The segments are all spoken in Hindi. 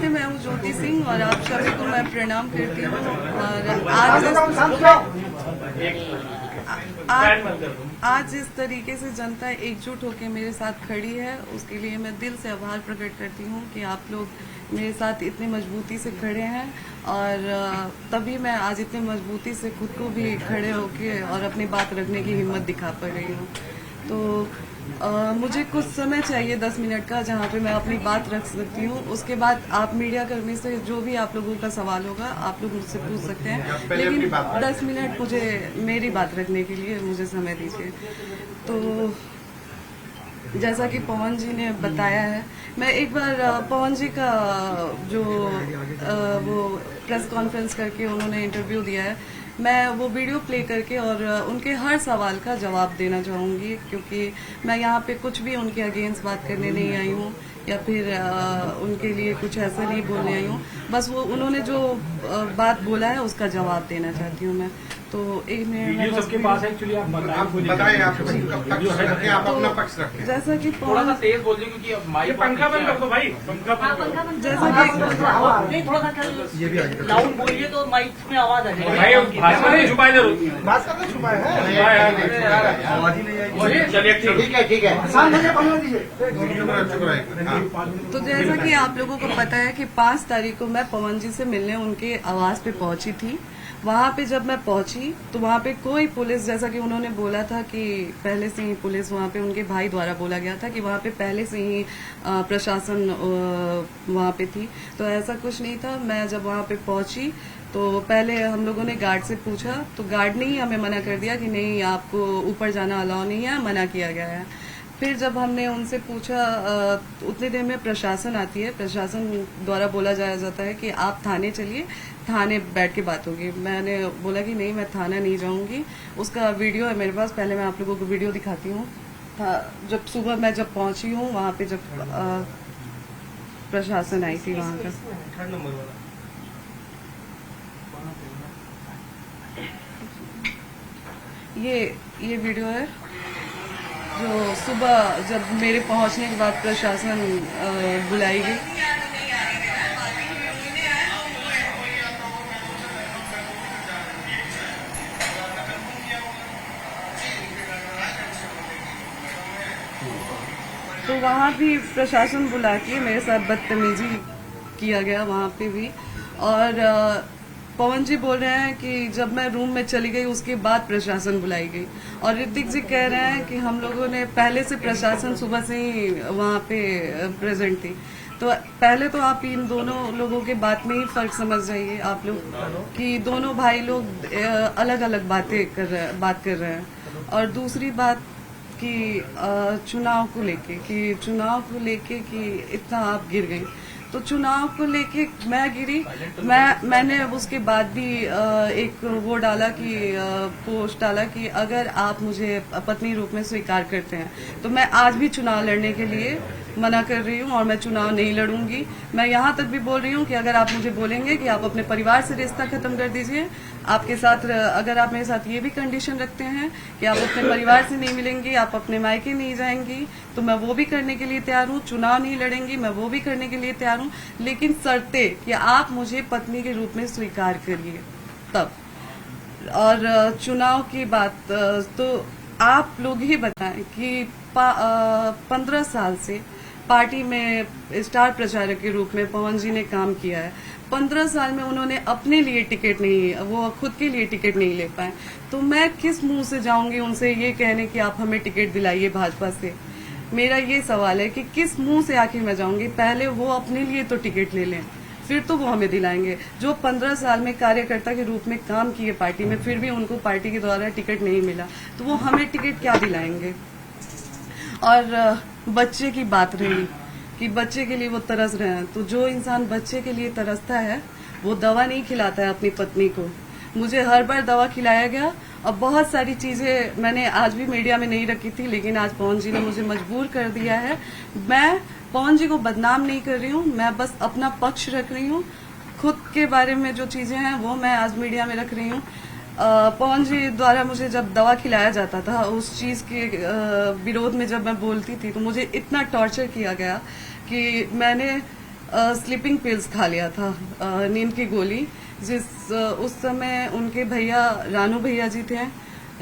नमस्ते, मैं हूँ ज्योति सिंह और आप सभी को मैं प्रणाम करती हूँ। और आज इस तरीके से जनता एकजुट होकर मेरे साथ खड़ी है, उसके लिए मैं दिल से आभार प्रकट करती हूँ कि आप लोग मेरे साथ इतनी मजबूती से खड़े हैं। और तभी मैं आज इतनी मजबूती से खुद को भी खड़े होके और अपनी बात रखने की हिम्मत दिखा पा रही हूँ। तो मुझे कुछ समय चाहिए 10 मिनट का, जहाँ पे मैं अपनी बात रख सकती हूँ। उसके बाद आप मीडिया कर्मी से जो भी आप लोगों का सवाल होगा आप लोग मुझसे पूछ सकते हैं, लेकिन 10 मिनट मुझे मेरी बात रखने के लिए मुझे समय दीजिए। तो जैसा कि पवन जी ने बताया है, मैं एक बार पवन जी का जो वो प्रेस कॉन्फ्रेंस करके उन्होंने इंटरव्यू दिया है, मैं वो वीडियो प्ले करके और उनके हर सवाल का जवाब देना चाहूँगी, क्योंकि मैं यहाँ पे कुछ भी उनके अगेंस्ट बात करने नहीं आई हूँ या फिर उनके लिए कुछ ऐसा नहीं बोलने आई हूँ। बस वो उन्होंने जो बात बोला है उसका जवाब देना चाहती हूँ मैं। तो एक मिनट सबके पास है, एक्चुअली आप बताएं आप अपना पक्ष रखें। जैसा कि थोड़ा सा तेज बोल दें क्योंकि माइक पंखा बंद कर दो भाई, जैसा कि ये भी लाउड बोलिए तो माइक में आवाज आ जाएगी। भाई भाषा नहीं छुपाए जरूर, बात करना छुपाए है, आवाज ही नहीं आएगी। चलिए ठीक है तो जैसा कि आप लोगों को पता है कि 5 तारीख को मैं पवन जी से मिलने उनके आवास पे पहुंची थी। वहां पे जब मैं पहुंची तो वहां पे कोई पुलिस, जैसा कि उन्होंने बोला था कि पहले से ही पुलिस वहां पे उनके भाई द्वारा बोला गया था कि वहां पे पहले से ही प्रशासन वहां पे थी, तो ऐसा कुछ नहीं था। मैं जब वहां पे पहुंची तो पहले हम लोगों ने गार्ड से पूछा, तो गार्ड ने ही हमें मना कर दिया कि नहीं, आपको ऊपर जाना अलाउ नहीं है, मना किया गया है। फिर जब हमने उनसे पूछा, उतनी देर में प्रशासन आती है, प्रशासन द्वारा बोला जाता है कि आप थाने चलिए, थाने बैठ के बात होगी। मैंने बोला कि नहीं, मैं थाना नहीं जाऊंगी। उसका वीडियो है मेरे पास, पहले मैं आप लोगों को वीडियो दिखाती हूँ। जब सुबह मैं जब पहुंची हूँ वहां पे, जब प्रशासन आई थी वहां का, ये वीडियो है जो सुबह जब मेरे पहुंचने के बाद प्रशासन बुलाई गई। तो वहां भी प्रशासन बुला के मेरे साथ बदतमीजी किया गया वहां पे भी। और पवन जी बोल रहे हैं कि जब मैं रूम में चली गई उसके बाद प्रशासन बुलाई गई, और ऋतिक जी कह रहे हैं कि हम लोगों ने पहले से प्रशासन सुबह से ही वहां पे प्रेजेंट थी। तो पहले तो आप इन दोनों लोगों के बात में ही फर्क समझ जाइए आप लोग कि दोनों भाई लोग अलग अलग बात कर रहे हैं। और दूसरी बात कि चुनाव को लेके कि इतना आप गिर गई, तो चुनाव को लेके मैं गिरी। मैंने उसके बाद भी एक वो डाला कि पोस्ट डाला कि अगर आप मुझे पत्नी रूप में स्वीकार करते हैं तो मैं आज भी चुनाव लड़ने के लिए मना कर रही हूँ और मैं चुनाव नहीं लड़ूंगी। मैं यहाँ तक भी बोल रही हूँ कि अगर आप मुझे बोलेंगे कि आप अपने परिवार से रिश्ता खत्म कर दीजिए, आपके साथ अगर आप मेरे साथ ये भी कंडीशन रखते हैं कि आप अपने परिवार से नहीं मिलेंगी, आप अपने मायके नहीं जाएंगी, तो मैं वो भी करने के लिए तैयार हूँ। चुनाव नहीं लड़ेंगी, मैं वो भी करने के लिए तैयार हूँ, लेकिन शर्ते कि आप मुझे पत्नी के रूप में स्वीकार करिए तब। और चुनाव की बात तो आप लोग ही बताएं कि 15 साल से पार्टी में स्टार प्रचारक के रूप में पवन जी ने काम किया है। 15 साल में उन्होंने अपने लिए टिकट नहीं, वो खुद के लिए टिकट नहीं ले पाए, तो मैं किस मुंह से जाऊंगी उनसे ये कहने कि आप हमें टिकट दिलाइए भाजपा से। मेरा ये सवाल है कि किस मुंह से आखिर मैं जाऊंगी। पहले वो अपने लिए तो टिकट ले लें, फिर तो वो हमें दिलाएंगे। जो 15 साल में कार्यकर्ता के रूप में काम किए पार्टी में, फिर भी उनको पार्टी के द्वारा टिकट नहीं मिला, तो वो हमें टिकट क्या दिलाएंगे। और बच्चे की बात रही कि बच्चे के लिए वो तरस रहे हैं, तो जो इंसान बच्चे के लिए तरसता है वो दवा नहीं खिलाता है अपनी पत्नी को। मुझे हर बार दवा खिलाया गया और बहुत सारी चीजें मैंने आज भी मीडिया में नहीं रखी थी, लेकिन आज पवन जी ने मुझे मजबूर कर दिया है। मैं पवन जी को बदनाम नहीं कर रही हूँ, मैं बस अपना पक्ष रख रही हूँ। खुद के बारे में जो चीजें हैं वो मैं आज मीडिया में रख रही हूँ। पवन जी द्वारा मुझे जब दवा खिलाया जाता था, उस चीज के विरोध में जब मैं बोलती थी तो मुझे इतना टॉर्चर किया गया कि मैंने स्लीपिंग पिल्स खा लिया था, नींद की गोली, उस समय उनके भैया रानू भैया जी थे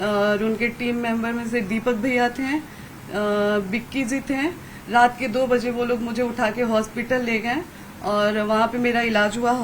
और उनके टीम मेंबर में से दीपक भैया थे, बिक्की जी थे। रात के 2 बजे वो लोग मुझे उठा के हॉस्पिटल ले गए और वहाँ पे मेरा इलाज हुआ।